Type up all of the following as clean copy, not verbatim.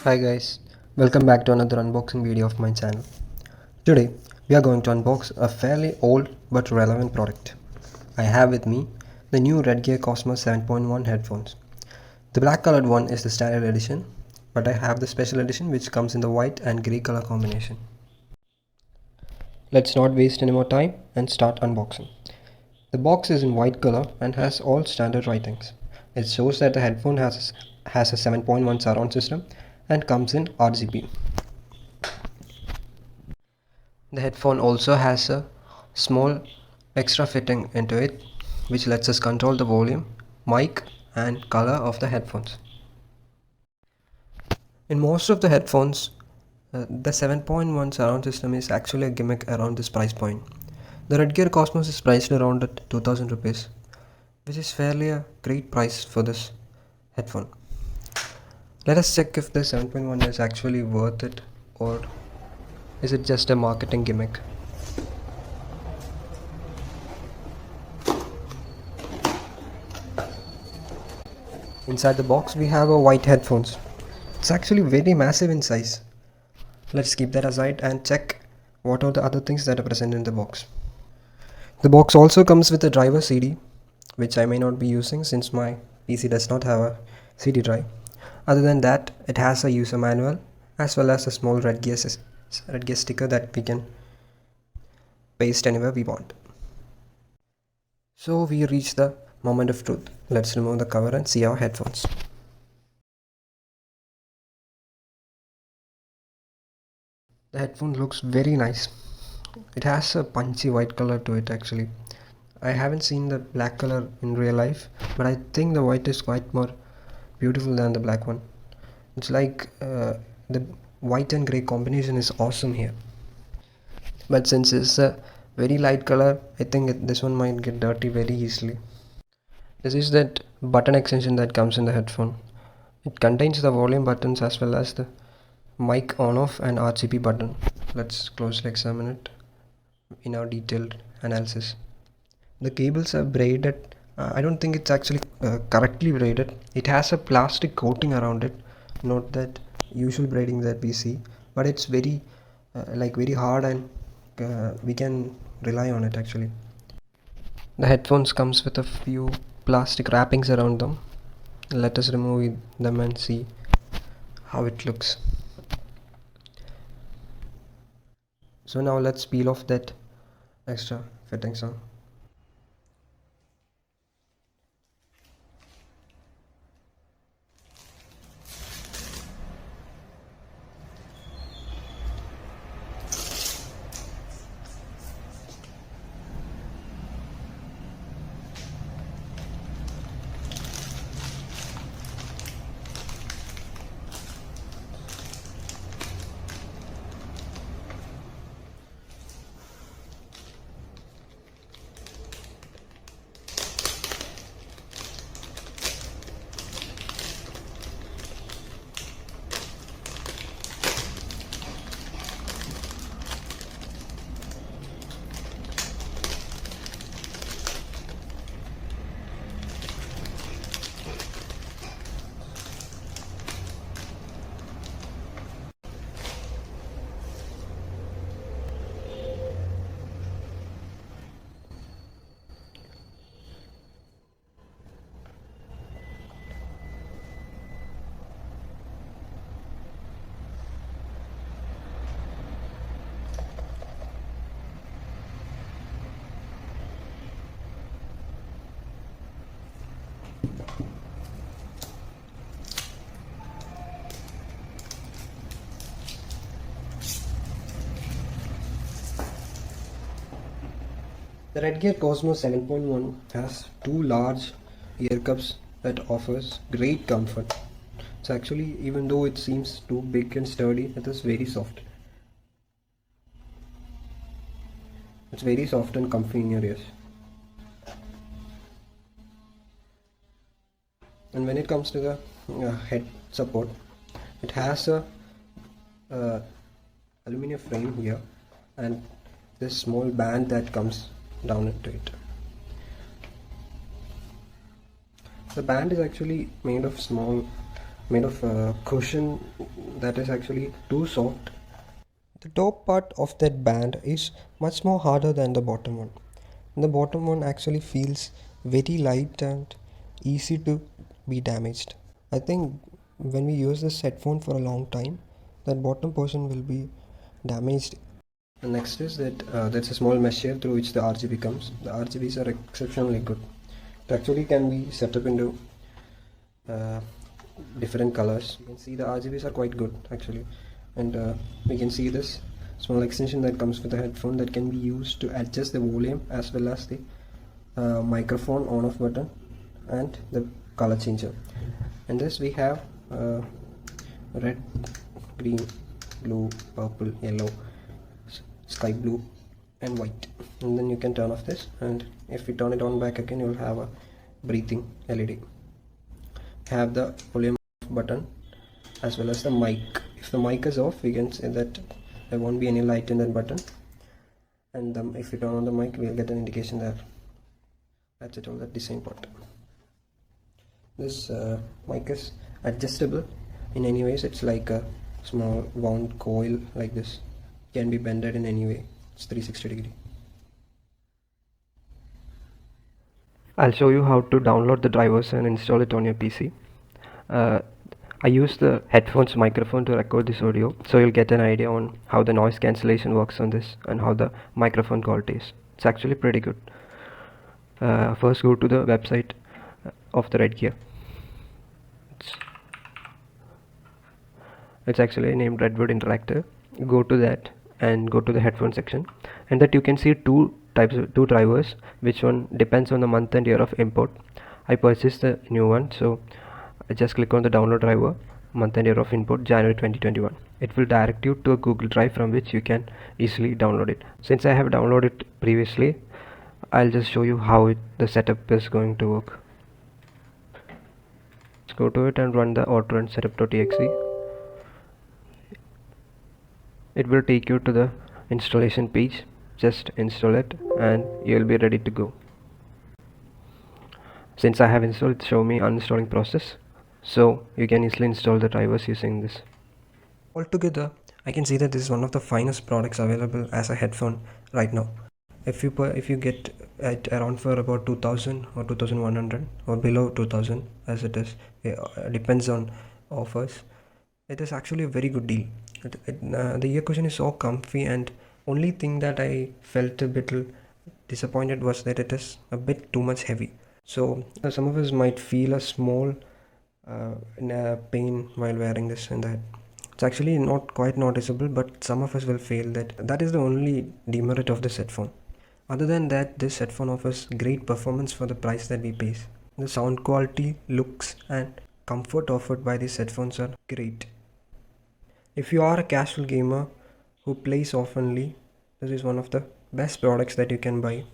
Hi guys, welcome back to another unboxing video of my channel. Today we are going to unbox a fairly old but relevant product. I have with me the new Redgear Cosmos 7.1 headphones. The black colored one is the standard edition, but I have the special edition which comes in the white and grey color combination. Let's not waste any more time and start unboxing. The box is in white color and has all standard writings. It shows that the headphone has a 7.1 surround system and comes in RGB. The headphone also has a small extra fitting into it which lets us control the volume, mic and color of the headphones. In most of the headphones, the 7.1 surround system is actually a gimmick around this price point. The Redgear Cosmos is priced around at 2000 rupees, which is fairly a great price for this headphone. Let us check if the 7.1 is actually worth it or is it just a marketing gimmick. Inside the box we have a white headphones. It's actually very massive in size. Let's keep that aside and check what are the other things that are present in the box. The box also comes with a driver CD, which I may not be using since my PC does not have a CD drive. Other than that, it has a user manual as well as a small Redgear sticker that we can paste anywhere we want. So we reach the moment of truth. Let's remove the cover and see our headphones. The headphone looks very nice. It has a punchy white color to it actually. I haven't seen the black color in real life, but I think the white is quite more beautiful than the black one. It's like the white and grey combination is awesome here. But since it's a very light color, I think this one might get dirty very easily. This is that button extension that comes in the headphone. It contains the volume buttons as well as the mic on off and RGB button. Let's closely examine it in our detailed analysis. The cables are braided. I don't think it's actually correctly braided. It has a plastic coating around it, not that usual braiding that we see, but it's very very hard and we can rely on it actually. The headphones comes with a few plastic wrappings around them. Let us remove them and see how it looks. So now let's peel off that extra fittings on. The Redgear Cosmos 7.1 has two large ear cups that offers great comfort. It's actually, even though it seems too big and sturdy, it is very soft. It's very soft and comfy in your ears. And when it comes to the head support, it has a aluminum frame here and this small band that comes down into it. The band is actually made of small made of a cushion that is actually too soft. The top part of that band is much more harder than the bottom one. The bottom one actually feels very light and easy to be damaged. I think when we use this headphone for a long time, that bottom portion will be damaged. The next is that there's a small mesh here through which the RGB comes. The RGBs are exceptionally good. It actually can be set up into uh, different colors. You can see the RGBs are quite good actually, and we can see this small extension that comes with the headphone that can be used to adjust the volume as well as the microphone on off button and the color changer. In this we have red, green, blue, purple, yellow, sky blue and white, and then you can turn off this, and if you turn it on back again you will have a breathing LED. Have the volume button as well as the mic. If the mic is off, we can say that there won't be any light in that button, and if we turn on the mic we'll get an indication there. That's it, all that design part. This mic is adjustable in any ways. It's like a small wound coil like this, can be bended in any way. It's 360 degree. I'll show you how to download the drivers and install it on your PC. I use the headphones microphone to record this audio, so you'll get an idea on how the noise cancellation works on this and how the microphone quality is. It's actually pretty good. First go to the website of the Redgear. It's actually named Redwood Interactive. Go to that and go to the headphone section, and that you can see two drivers, which one depends on the month and year of import. I purchased the new one, so I just click on the download driver, month and year of import January 2021. It will direct you to a Google Drive from which you can easily download it. Since I have downloaded it previously, I'll just show you how the setup is going to work. Let's go to it and run the auto run setup.exe. It will take you to the installation page. Just install it and you'll be ready to go. Since I have installed, show me uninstalling process, so you can easily install the drivers using this. Altogether, I can see that this is one of the finest products available as a headphone right now. If you get it around for about 2000 or 2100 or below 2000, as it is, depends on offers, it is actually a very good deal. The ear cushion is so comfy, and only thing that I felt a bit disappointed was that it is a bit too much heavy. So some of us might feel a small pain while wearing this and that. It's actually not quite noticeable, but some of us will feel that is the only demerit of this headphone. Other than that, this headphone offers great performance for the price that we pay. The sound quality, looks and comfort offered by these headphones are great. If you are a casual gamer who plays oftenly, this is one of the best products that you can buy.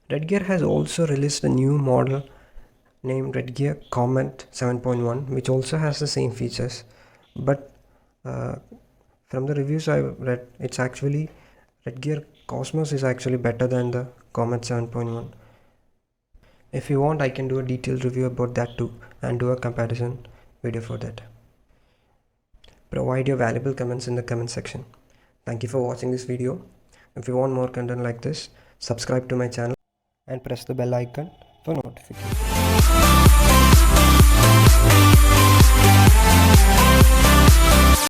Redgear has also released a new model named Redgear Cosmos 7.1, which also has the same features, but from the reviews I read, it's actually Redgear Cosmos is actually better than the Cosmos 7.1. If you want, I can do a detailed review about that too and do a comparison video for that. Provide your valuable comments in the comment section. Thank you for watching this video. If you want more content like this, subscribe to my channel and press the bell icon for notifications.